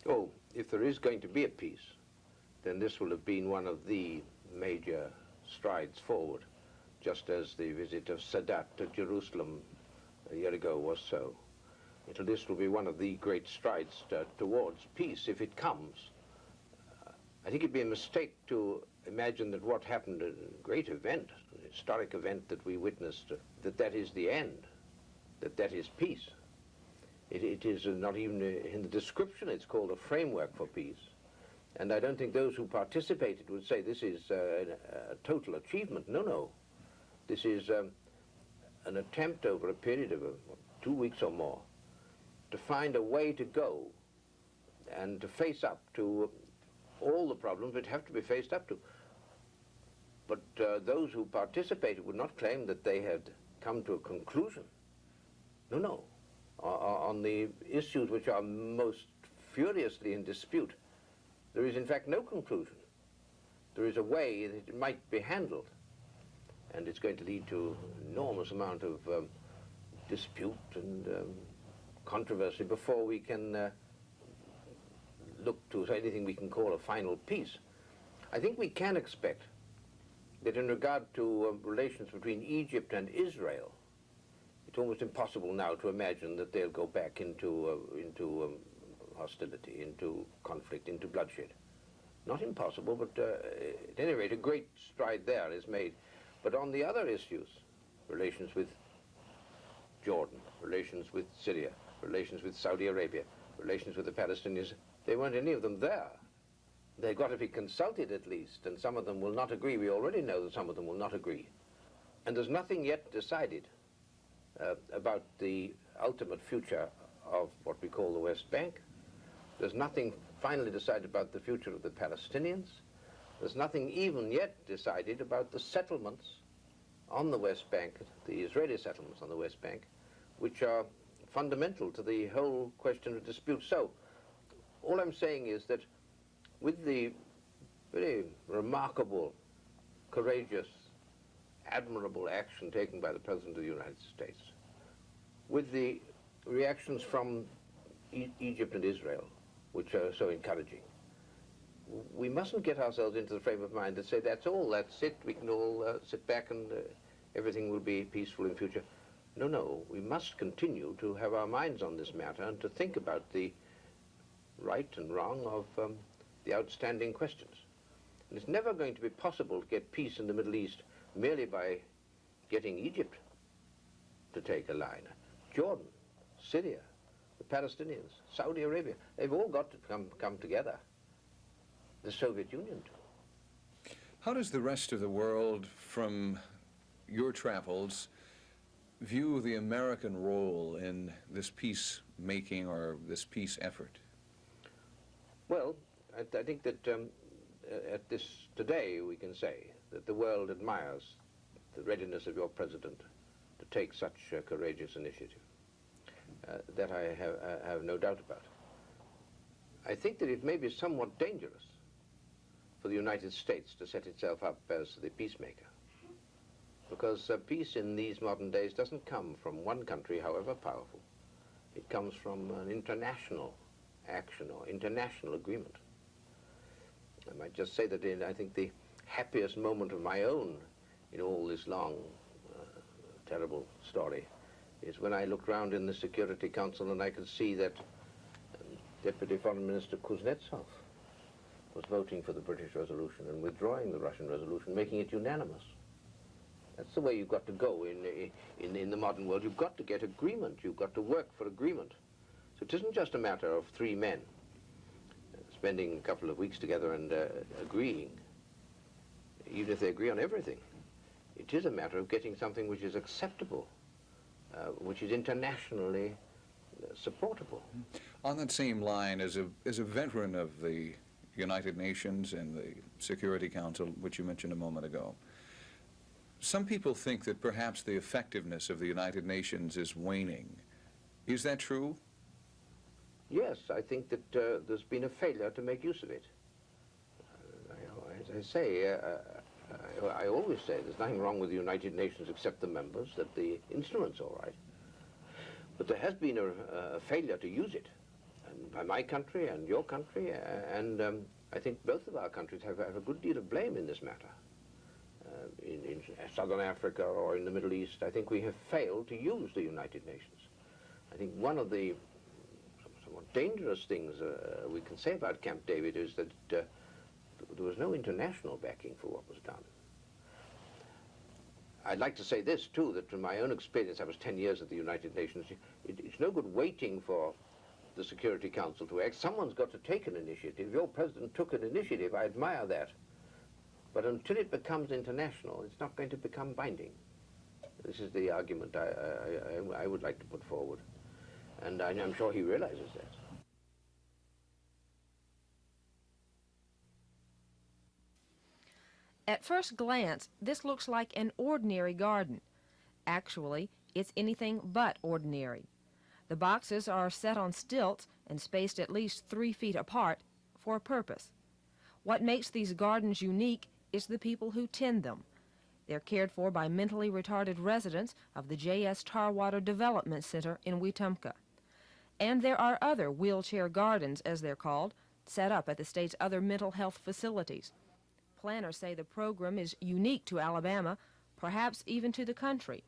Oh, if there is going to be a peace, then this will have been one of the major strides forward, just as the visit of Sadat to Jerusalem a year ago was so. This will be one of the great strides towards peace if it comes. I think it'd be a mistake to imagine that what happened, a great event, an historic event that we witnessed, that is the end, that is peace. It is not even in the description, it's called a framework for peace. And I don't think those who participated would say this is a total achievement. No, no. This is an attempt over a period of 2 weeks or more to find a way to go and to face up to all the problems that have to be faced up to. But those who participated would not claim that they had come to a conclusion. No, no. On the issues which are most furiously in dispute, there is in fact no conclusion. There is a way that it might be handled, and it's going to lead to an enormous amount of dispute and controversy before we can look to anything we can call a final peace. I think we can expect that in regard to relations between Egypt and Israel, it's almost impossible now to imagine that they'll go back into hostility, into conflict, into bloodshed. Not impossible, but at any rate, a great stride there is made. But on the other issues, relations with Jordan, relations with Syria, relations with Saudi Arabia, relations with the Palestinians, there weren't any of them there. They've got to be consulted at least, and some of them will not agree. We already know that some of them will not agree. And there's nothing yet decided about the ultimate future of what we call the West Bank. There's nothing finally decided about the future of the Palestinians. There's nothing even yet decided about the settlements on the West Bank, the Israeli settlements on the West Bank, which are fundamental to the whole question of dispute. So, all I'm saying is that with the very remarkable, courageous, admirable action taken by the President of the United States, with the reactions from Egypt and Israel, which are so encouraging, we mustn't get ourselves into the frame of mind to say that's all, that's it, we can all sit back and everything will be peaceful in future. No, no, we must continue to have our minds on this matter and to think about the right and wrong of the outstanding questions. And it's never going to be possible to get peace in the Middle East merely by getting Egypt to take a line. Jordan, Syria, the Palestinians, Saudi Arabia, they've all got to come together. The Soviet Union too. How does the rest of the world, from your travels, view the American role in this peace-making or this peace effort? Well, I think that at this today we can say that the world admires the readiness of your president to take such a courageous initiative. That I have no doubt about. I think that it may be somewhat dangerous for the United States to set itself up as the peacemaker, because peace in these modern days doesn't come from one country, however powerful. It comes from an international action or international agreement. I might just say that I think the happiest moment of my own in all this long, terrible story is when I looked round in the Security Council and I could see that Deputy Foreign Minister Kuznetsov was voting for the British resolution and withdrawing the Russian resolution, making it unanimous. That's the way you've got to go in the modern world. You've got to get agreement. You've got to work for agreement. So it isn't just a matter of three men spending a couple of weeks together and agreeing, even if they agree on everything. It is a matter of getting something which is acceptable, which is internationally supportable. On that same line, as a veteran of the United Nations and the Security Council, which you mentioned a moment ago, some people think that perhaps the effectiveness of the United Nations is waning. Is that true? Yes, I think that there's been a failure to make use of it. As I say, I always say there's nothing wrong with the United Nations except the members, that the instrument's all right. But there has been a failure to use it. by my country and your country, and I think both of our countries have a good deal of blame in this matter. In Southern Africa or in the Middle East, I think we have failed to use the United Nations. I think one of the somewhat dangerous things we can say about Camp David is that there was no international backing for what was done. I'd like to say this, too, that from my own experience, I was 10 years at the United Nations, it's no good waiting for the Security Council to act. Someone's got to take an initiative. Your president took an initiative. I admire that. But until it becomes international, it's not going to become binding. This is the argument I would like to put forward. And I'm sure he realizes that. At first glance, this looks like an ordinary garden. Actually, it's anything but ordinary. The boxes are set on stilts and spaced at least 3 feet apart for a purpose. What makes these gardens unique is the people who tend them. They're cared for by mentally retarded residents of the J.S. Tarwater Development Center in Wetumpka. And there are other wheelchair gardens, as they're called, set up at the state's other mental health facilities. Planners say the program is unique to Alabama, perhaps even to the country.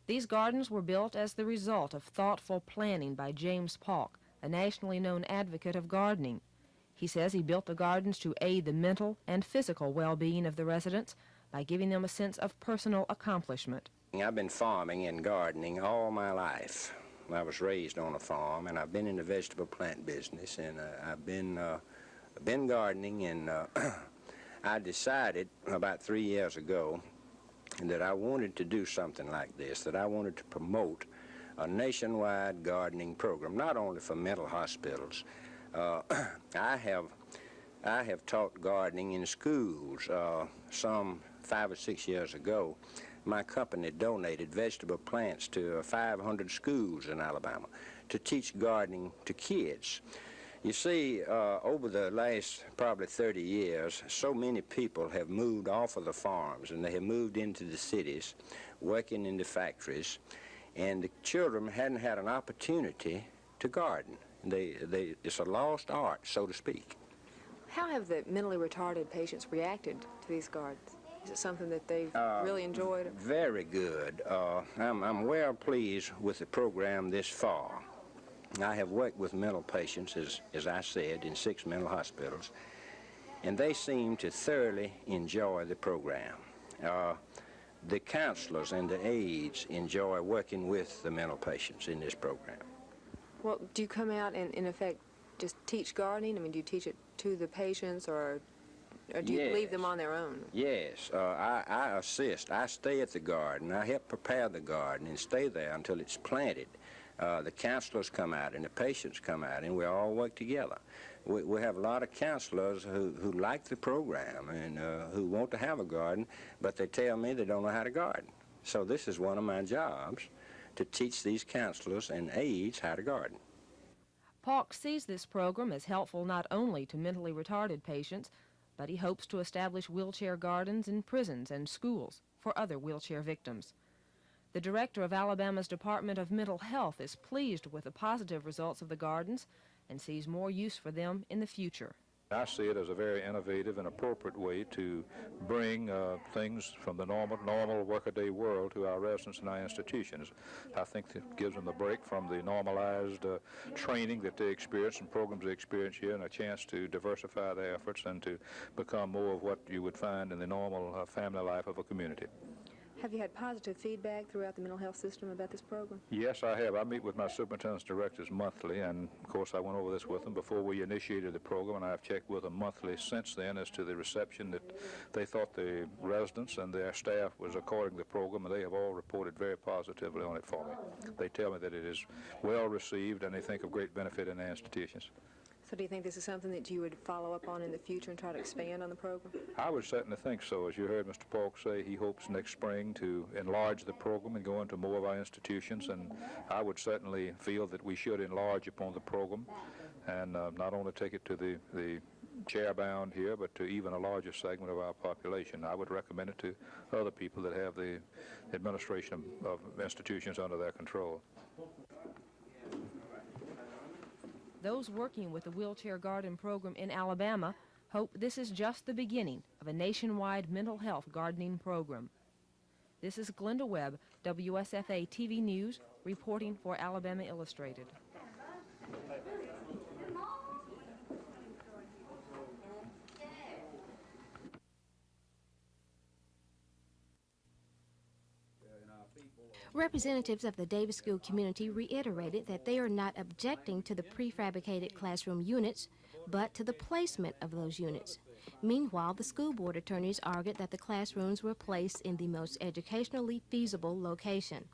These gardens were built as the result of thoughtful planning by James Polk, a nationally known advocate of gardening. He says he built the gardens to aid the mental and physical well-being of the residents by giving them a sense of personal accomplishment. I've been farming and gardening all my life. I was raised on a farm, and I've been in the vegetable plant business, and I've been gardening, and I decided about 3 years ago that I wanted to do something like this, that I wanted to promote a nationwide gardening program, not only for mental hospitals. I have taught gardening in schools. Some 5 or 6 years ago, my company donated vegetable plants to 500 schools in Alabama to teach gardening to kids. You see, over the last probably 30 years, so many people have moved off of the farms and they have moved into the cities, working in the factories, and the children hadn't had an opportunity to garden. It's a lost art, so to speak. How have the mentally retarded patients reacted to these gardens? Is it something that they've really enjoyed? Very good. I'm well pleased with the program this far. I have worked with mental patients, as I said, in 6 mental hospitals, and they seem to thoroughly enjoy the program. The counselors and the aides enjoy working with the mental patients in this program. Well, do you come out and, in effect, just teach gardening? I mean, do you teach it to the patients, or do you leave them on their own? Yes, I assist. I stay at the garden. I help prepare the garden and stay there until it's planted. The counselors come out and the patients come out, and we all work together. We have a lot of counselors who like the program and who want to have a garden, but they tell me they don't know how to garden. So this is one of my jobs, to teach these counselors and aides how to garden. Polk sees this program as helpful not only to mentally retarded patients, but he hopes to establish wheelchair gardens in prisons and schools for other wheelchair victims. The director of Alabama's Department of Mental Health is pleased with the positive results of the gardens and sees more use for them in the future. I see it as a very innovative and appropriate way to bring things from the normal workaday world to our residents and our institutions. I think it gives them a break from the normalized training that they experience and programs they experience here, and a chance to diversify their efforts and to become more of what you would find in the normal family life of a community. Have you had positive feedback throughout the mental health system about this program? Yes, I have. I meet with my superintendent's directors monthly, and of course I went over this with them before we initiated the program, and I've checked with them monthly since then as to the reception that they thought the residents and their staff was according to the program, and they have all reported very positively on it for me. They tell me that it is well received and they think of great benefit in their institutions. So do you think this is something that you would follow up on in the future and try to expand on the program? I would certainly think so. As you heard Mr. Polk say, he hopes next spring to enlarge the program and go into more of our institutions, and I would certainly feel that we should enlarge upon the program and not only take it to the chair-bound here, but to even a larger segment of our population. I would recommend it to other people that have the administration of institutions under their control. Those working with the Wheelchair Garden program in Alabama hope this is just the beginning of a nationwide mental health gardening program. This is Glenda Webb, WSFA TV News, reporting for Alabama Illustrated. Representatives of the Davis School community reiterated that they are not objecting to the prefabricated classroom units, but to the placement of those units. Meanwhile, the school board attorneys argued that the classrooms were placed in the most educationally feasible location.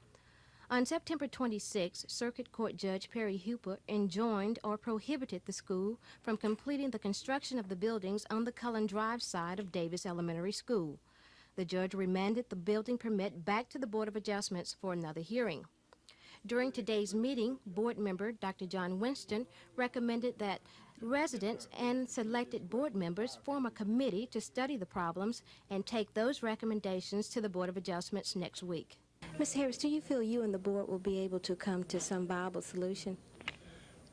On September 26, Circuit Court Judge Perry Hooper enjoined or prohibited the school from completing the construction of the buildings on the Cullen Drive side of Davis Elementary School. The judge remanded the building permit back to the Board of Adjustments for another hearing. During today's meeting, board member Dr. John Winston recommended that residents and selected board members form a committee to study the problems and take those recommendations to the Board of Adjustments next week. Ms. Harris, do you feel you and the board will be able to come to some viable solution?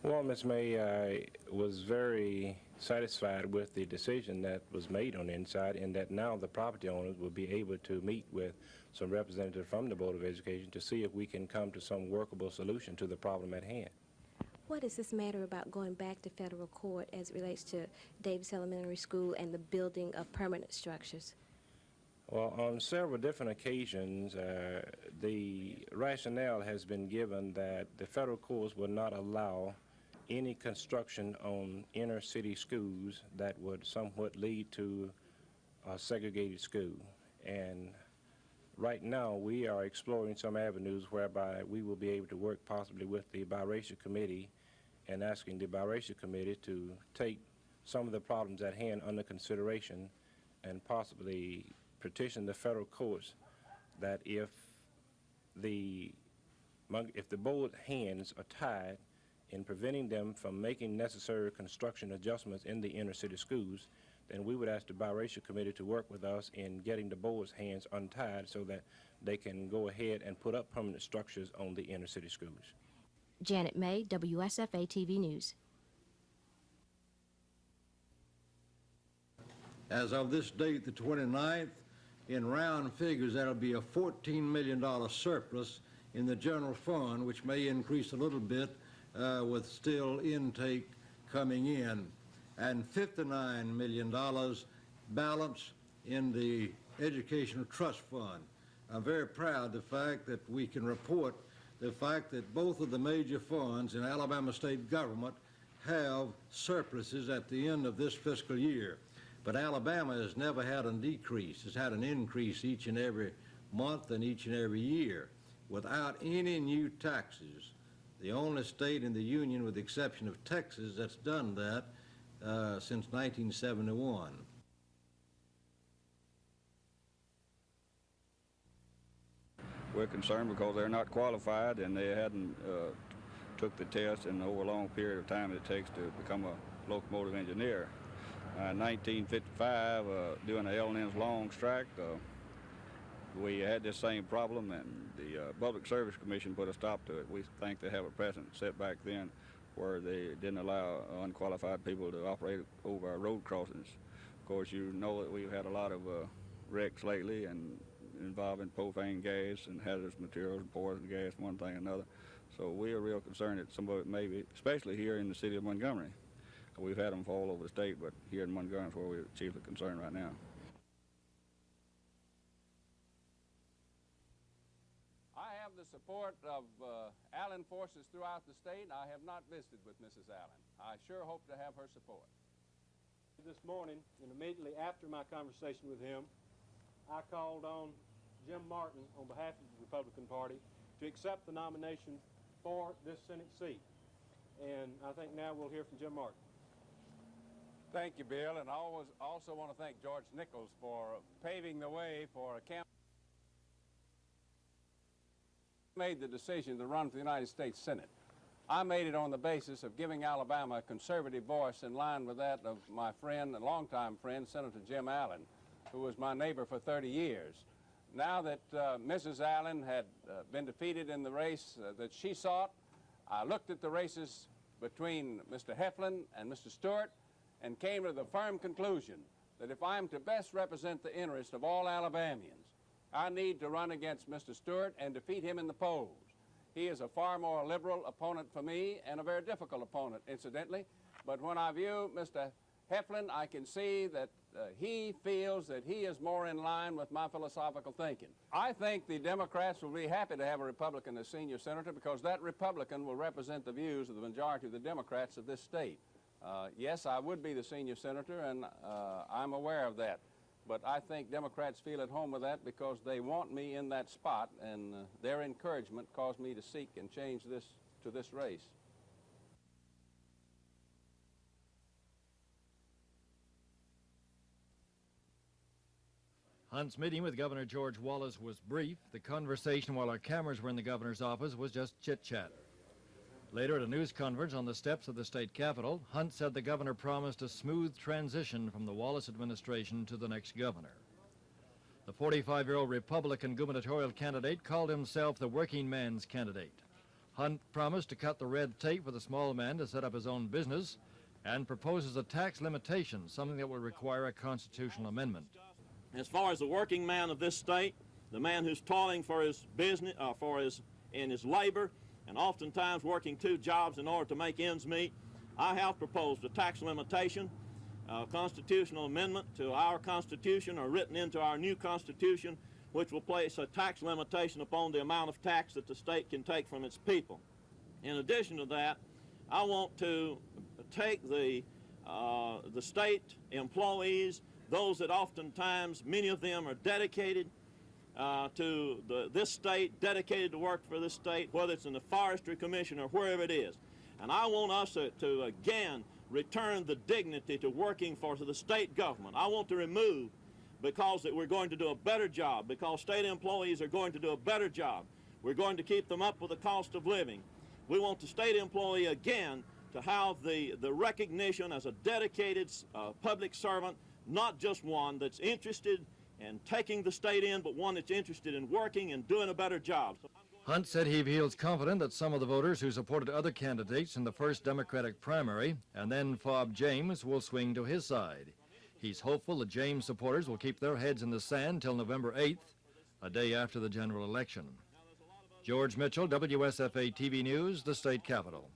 Well, Ms. May, I was very satisfied with the decision that was made on the inside, and that now the property owners will be able to meet with some representatives from the Board of Education to see if we can come to some workable solution to the problem at hand. What is this matter about going back to federal court as it relates to Davis Elementary School and the building of permanent structures? Well, on several different occasions, the rationale has been given that the federal courts would not allow any construction on inner city schools that would somewhat lead to a segregated school. And right now we are exploring some avenues whereby we will be able to work possibly with the biracial committee and asking the biracial committee to take some of the problems at hand under consideration and possibly petition the federal courts that if the board hands are tied in preventing them from making necessary construction adjustments in the inner city schools, then we would ask the biracial committee to work with us in getting the board's hands untied so that they can go ahead and put up permanent structures on the inner city schools. Janet May, WSFA TV News. As of this date, the 29th, in round figures, that'll be a $14 million surplus in the general fund, which may increase a little bit with still intake coming in, and $59 million balance in the Educational Trust Fund. I'm very proud of the fact that we can report the fact that both of the major funds in Alabama state government have surpluses at the end of this fiscal year. But Alabama has never had a decrease. It's had an increase each and every month and each and every year without any new taxes. The only state in the union, with the exception of Texas, that's done that since 1971. We're concerned because they're not qualified and they hadn't took the test in over a long period of time it takes to become a locomotive engineer. In 1955, during the L&N's long strike, we had this same problem, and the Public Service Commission put a stop to it. We think they have a precedent set back then where they didn't allow unqualified people to operate over our road crossings. Of course, you know that we've had a lot of wrecks lately and involving profane gas and hazardous materials and poison gas, one thing or another. So we are real concerned that some of it may be, especially here in the city of Montgomery. We've had them for all over the state, but here in Montgomery is where we're chiefly concerned right now. I have the support of Allen forces throughout the state. I have not visited with Mrs. Allen. I sure hope to have her support. This morning, and immediately after my conversation with him, I called on Jim Martin on behalf of the Republican Party to accept the nomination for this Senate seat. And I think now we'll hear from Jim Martin. Thank you, Bill, and I also want to thank George Nichols for paving the way for a campaign. Made the decision to run for the United States Senate. I made it on the basis of giving Alabama a conservative voice in line with that of my friend and longtime friend, Senator Jim Allen, who was my neighbor for 30 years. Now that Mrs. Allen had been defeated in the race that she sought, I looked at the races between Mr. Heflin and Mr. Stewart and came to the firm conclusion that if I'm to best represent the interests of all Alabamians, I need to run against Mr. Stewart and defeat him in the polls. He is a far more liberal opponent for me and a very difficult opponent, incidentally. But when I view Mr. Heflin, I can see that he feels that he is more in line with my philosophical thinking. I think the Democrats will be happy to have a Republican as senior senator because that Republican will represent the views of the majority of the Democrats of this state. Yes, I would be the senior senator, and I'm aware of that. But I think Democrats feel at home with that because they want me in that spot, and their encouragement caused me to seek and change this to this race. Hunt's meeting with Governor George Wallace was brief. The conversation while our cameras were in the governor's office was just chit-chat. Later at a news conference on the steps of the state capitol, Hunt said the governor promised a smooth transition from the Wallace administration to the next governor. The 45-year-old Republican gubernatorial candidate called himself the working man's candidate. Hunt promised to cut the red tape for the small man to set up his own business and proposes a tax limitation, something that will require a constitutional amendment. As far as the working man of this state, the man who's toiling for his business, in his labor, and oftentimes working 2 jobs in order to make ends meet, I have proposed a tax limitation, a constitutional amendment to our Constitution or written into our new Constitution, which will place a tax limitation upon the amount of tax that the state can take from its people. In addition to that, I want to take the state employees, those that oftentimes, many of them are dedicated to this state, dedicated to work for this state, whether it's in the Forestry Commission or wherever it is. And I want us to again, return the dignity to working for the state government. I want to remove, because that we're going to do a better job, because state employees are going to do a better job. We're going to keep them up with the cost of living. We want the state employee again to have the recognition as a dedicated public servant, not just one that's interested in taking the state in, but one that's interested in working and doing a better job. Hunt said he feels confident that some of the voters who supported other candidates in the first Democratic primary and then fobbed James will swing to his side. He's hopeful that James supporters will keep their heads in the sand till November 8th, a day after the general election. George Mitchell, WSFA TV News, the state capitol.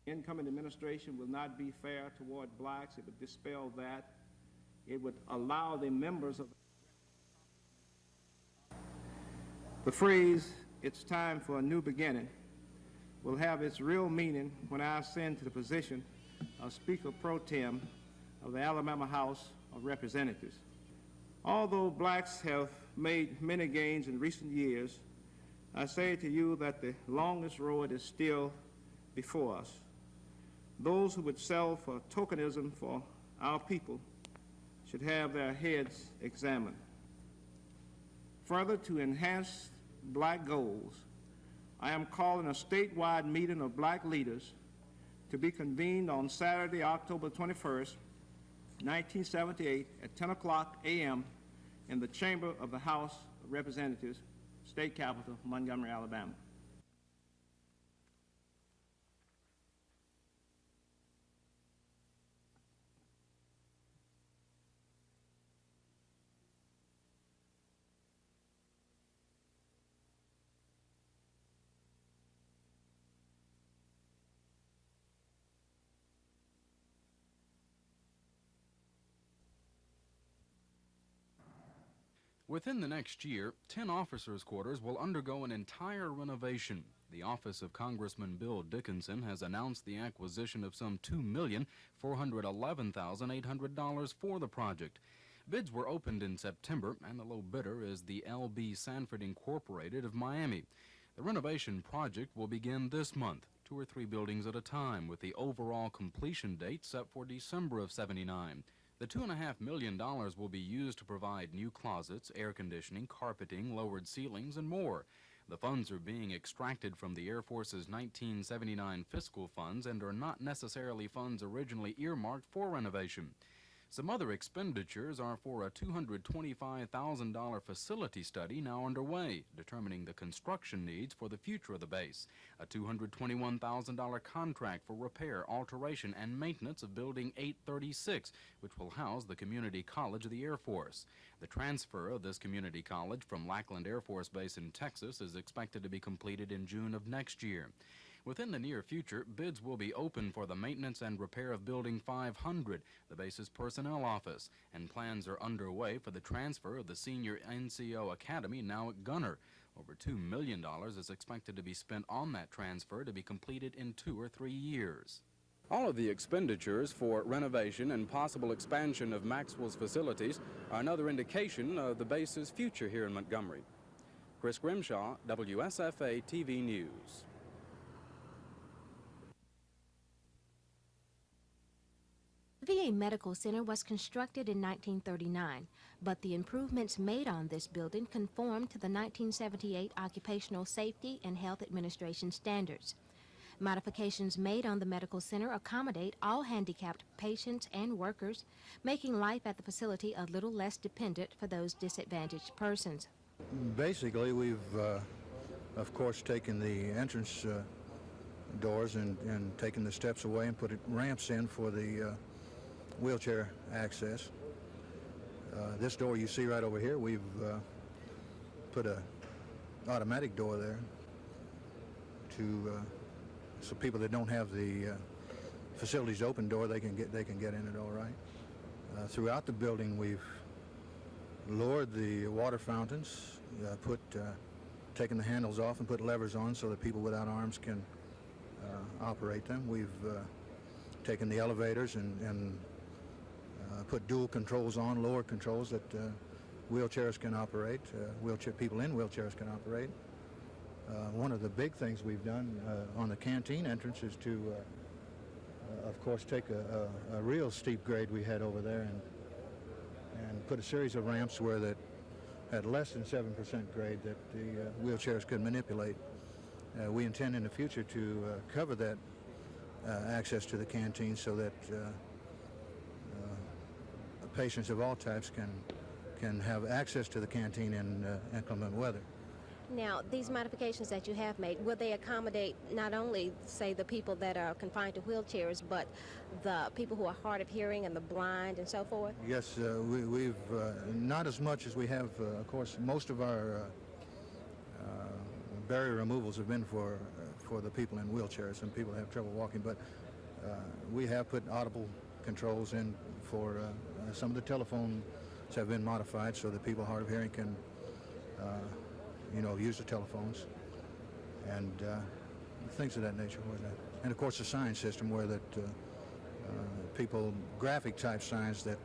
Incoming administration will not be fair toward blacks. It would dispel that. It would allow the members of the phrase, "It's time for a new beginning," will have its real meaning when I ascend to the position of Speaker Pro Tem of the Alabama House of Representatives. Although blacks have made many gains in recent years, I say to you that the longest road is still before us. Those who would sell for tokenism for our people should have their heads examined. Further, to enhance black goals, I am calling a statewide meeting of black leaders to be convened on Saturday, October 21st, 1978 at 10 o'clock a.m. in the chamber of the House of Representatives, state capital, Montgomery, Alabama. Within the next year, 10 officers' quarters will undergo an entire renovation. The office of Congressman Bill Dickinson has announced the acquisition of some $2,411,800 for the project. Bids were opened in September, and the low bidder is the L.B. Sanford Incorporated of Miami. The renovation project will begin this month, 2 or 3 buildings at a time, with the overall completion date set for December of '79. The $2.5 million will be used to provide new closets, air conditioning, carpeting, lowered ceilings, and more. The funds are being extracted from the Air Force's 1979 fiscal funds and are not necessarily funds originally earmarked for renovation. Some other expenditures are for a $225,000 facility study now underway, determining the construction needs for the future of the base, a $221,000 contract for repair, alteration, and maintenance of Building 836, which will house the Community College of the Air Force. The transfer of this community college from Lackland Air Force Base in Texas is expected to be completed in June of next year. Within the near future, bids will be open for the maintenance and repair of Building 500, the base's personnel office, and plans are underway for the transfer of the senior NCO Academy now at Gunner. Over $2 million is expected to be spent on that transfer to be completed in 2 or 3 years. All of the expenditures for renovation and possible expansion of Maxwell's facilities are another indication of the base's future here in Montgomery. Chris Grimshaw, WSFA TV News. VA Medical Center was constructed in 1939, but the improvements made on this building conformed to the 1978 Occupational Safety and Health Administration standards. Modifications made on the medical center accommodate all handicapped patients and workers, making life at the facility a little less dependent for those disadvantaged persons. Basically, we've, of course, taken the entrance doors and taken the steps away and put ramps in for the wheelchair access. This door you see right over here, we've put a automatic door there to so people that don't have the facilities open door, they can get in it all right. Throughout the building, we've lowered the water fountains, taken the handles off and put levers on so that people without arms can operate them. We've taken the elevators and put dual controls on, lower controls that wheelchairs can operate, people in wheelchairs can operate. One of the big things we've done on the canteen entrance is to, of course, take a real steep grade we had over there and put a series of ramps where that had less than 7% grade that the wheelchairs could manipulate. We intend in the future to cover that access to the canteen so that patients of all types can have access to the canteen in inclement weather. Now, these modifications that you have made, will they accommodate not only, say, the people that are confined to wheelchairs, but the people who are hard of hearing and the blind and so forth? Yes, we've not as much as we have. Of course, most of our barrier removals have been for the people in wheelchairs and people that have trouble walking, but we have put audible controls in for some of the telephones have been modified so that people hard of hearing can use the telephones and things of that nature. And of course the sign system where that graphic type signs that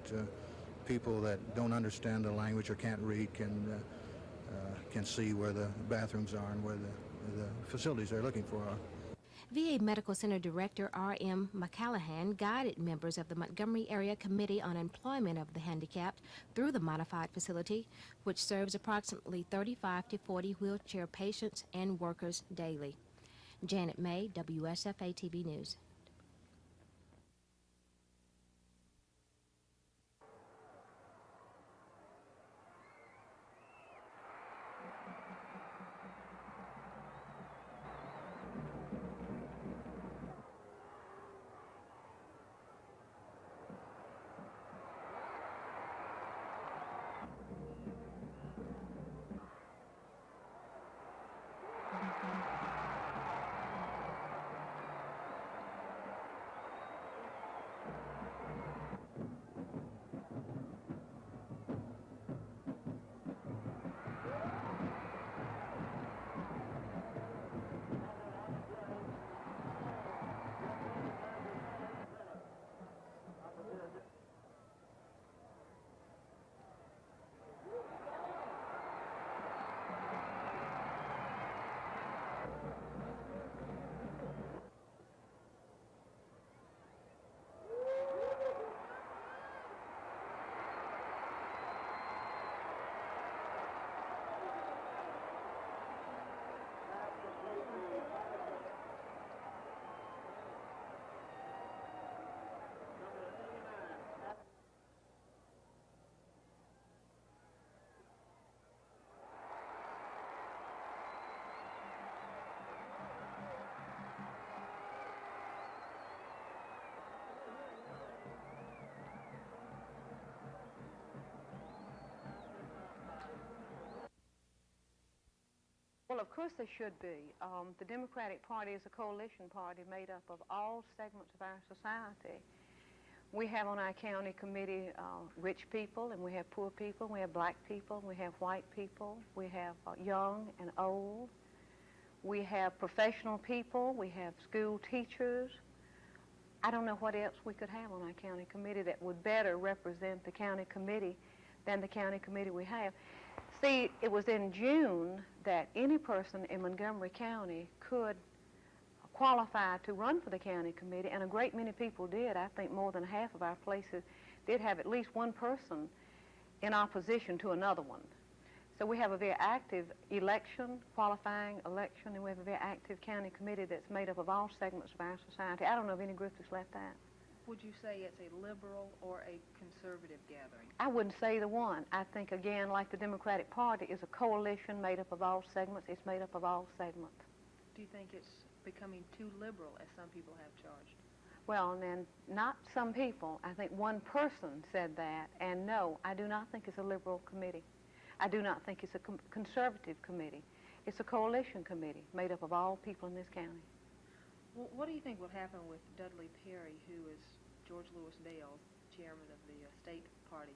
people that don't understand the language or can't read can see where the bathrooms are and where the facilities they're looking for are. VA Medical Center Director R.M. McCallahan guided members of the Montgomery Area Committee on Employment of the Handicapped through the modified facility, which serves approximately 35 to 40 wheelchair patients and workers daily. Janet May, WSFA TV News. course there should be. The Democratic Party is a coalition party made up of all segments of our society. We have on our county committee rich people, and we have poor people, we have black people, we have white people, we have young and old, we have professional people, we have school teachers. I don't know what else we could have on our county committee that would better represent the county committee than the county committee we have. See, it was in June that any person in Montgomery County could qualify to run for the county committee, and a great many people did. I think more than half of our places did have at least one person in opposition to another one. So we have a very active qualifying election, and we have a very active county committee that's made up of all segments of our society. I don't know of any group that's left out. Would you say it's a liberal or a conservative gathering? I wouldn't say the one. I think, again, like the Democratic Party, is a coalition made up of all segments. It's made up of all segments. Do you think it's becoming too liberal, as some people have charged? Well, and then not some people. I think one person said that, and no, I do not think it's a liberal committee. I do not think it's a conservative committee. It's a coalition committee made up of all people in this county. Well, what do you think will happen with Dudley Perry, who is George Lewis Dale, chairman of the state party,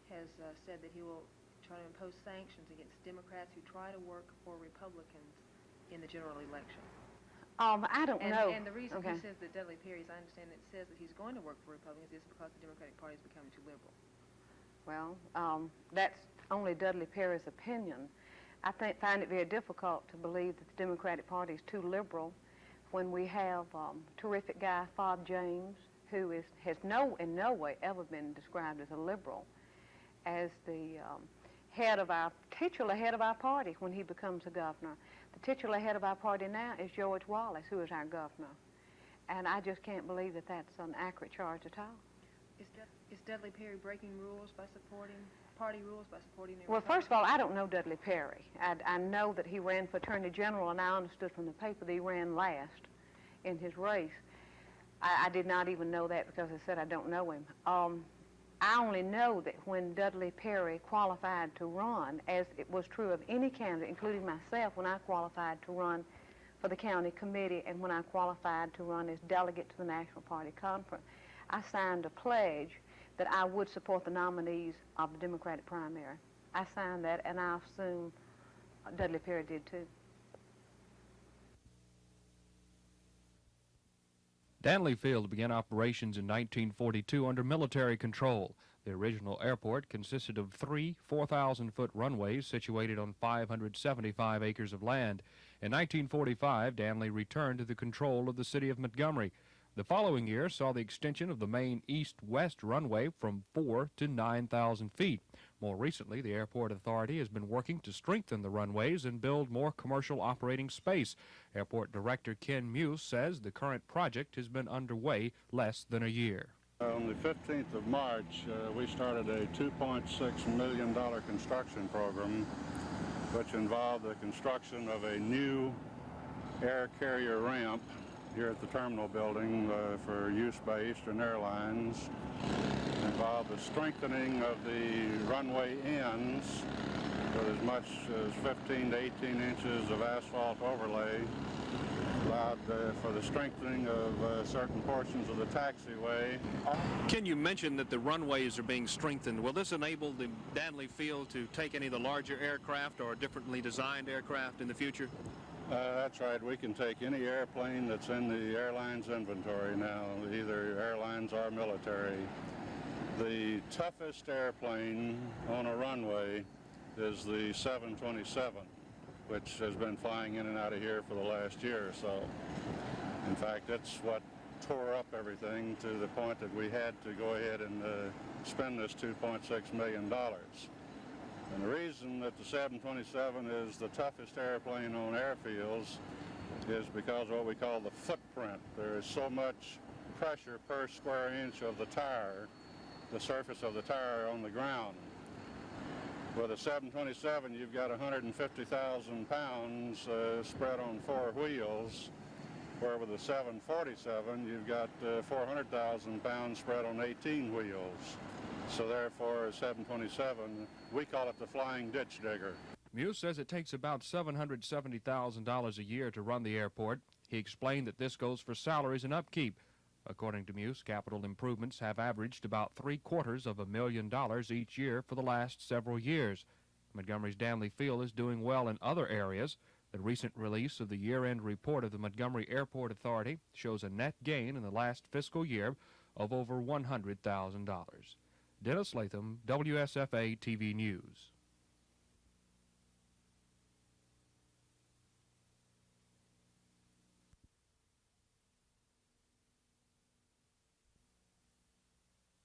has said that he will try to impose sanctions against Democrats who try to work for Republicans in the general election? I don't know. And the reason Okay. he says that Dudley Perry, as I understand it, says that he's going to work for Republicans is because the Democratic Party is becoming too liberal. Well, that's only Dudley Perry's opinion. I find it very difficult to believe that the Democratic Party is too liberal when we have terrific guy Fob James, who has in no way ever been described as a liberal, as the titular head of our party when he becomes a governor. The titular head of our party now is George Wallace, who is our governor. And I just can't believe that that's an accurate charge at all. Is Dudley Perry breaking rules by supporting party rules by supporting the Well, first of all, I don't know Dudley Perry. I know that he ran for Attorney General, and I understood from the paper that he ran last in his race. I did not even know that because I said I don't know him. I only know that when Dudley Perry qualified to run, as it was true of any candidate, including myself, when I qualified to run for the county committee and when I qualified to run as delegate to the National Party Conference, I signed a pledge that I would support the nominees of the Democratic primary. I signed that, and I assume Dudley Perry did too. Danley Field began operations in 1942 under military control. The original airport consisted of 3 4,000-foot runways situated on 575 acres of land. In 1945, Danley returned to the control of the city of Montgomery. The following year saw the extension of the main east-west runway from 4 to 9,000 feet. More recently, the airport authority has been working to strengthen the runways and build more commercial operating space. Airport Director Ken Muse says the current project has been underway less than a year. On the 15th of March, we started a $2.6 million construction program, which involved the construction of a new air carrier ramp here at the terminal building for use by Eastern Airlines. It involved the strengthening of the runway ends with as much as 15 to 18 inches of asphalt overlay, allowed for the strengthening of certain portions of the taxiway. Ken, you mentioned that the runways are being strengthened. Will this enable the Danley Field to take any of the larger aircraft or differently designed aircraft in the future? That's right. We can take any airplane that's in the airline's inventory now, either airlines or military. The toughest airplane on a runway is the 727, which has been flying in and out of here for the last year or so. In fact, that's what tore up everything to the point that we had to go ahead and spend this $2.6 million. And the reason that the 727 is the toughest airplane on airfields is because of what we call the footprint. There is so much pressure per square inch of the tire, the surface of the tire on the ground. With a 727, you've got 150,000 pounds spread on 4 wheels, where with a 747, you've got 400,000 pounds spread on 18 wheels. So therefore, a 727, we call it the flying ditch digger. Muse says it takes about $770,000 a year to run the airport. He explained that this goes for salaries and upkeep. According to Muse, capital improvements have averaged about $750,000 each year for the last several years. Montgomery's Danley Field is doing well in other areas. The recent release of the year-end report of the Montgomery Airport Authority shows a net gain in the last fiscal year of over $100,000. Dennis Latham, WSFA TV News.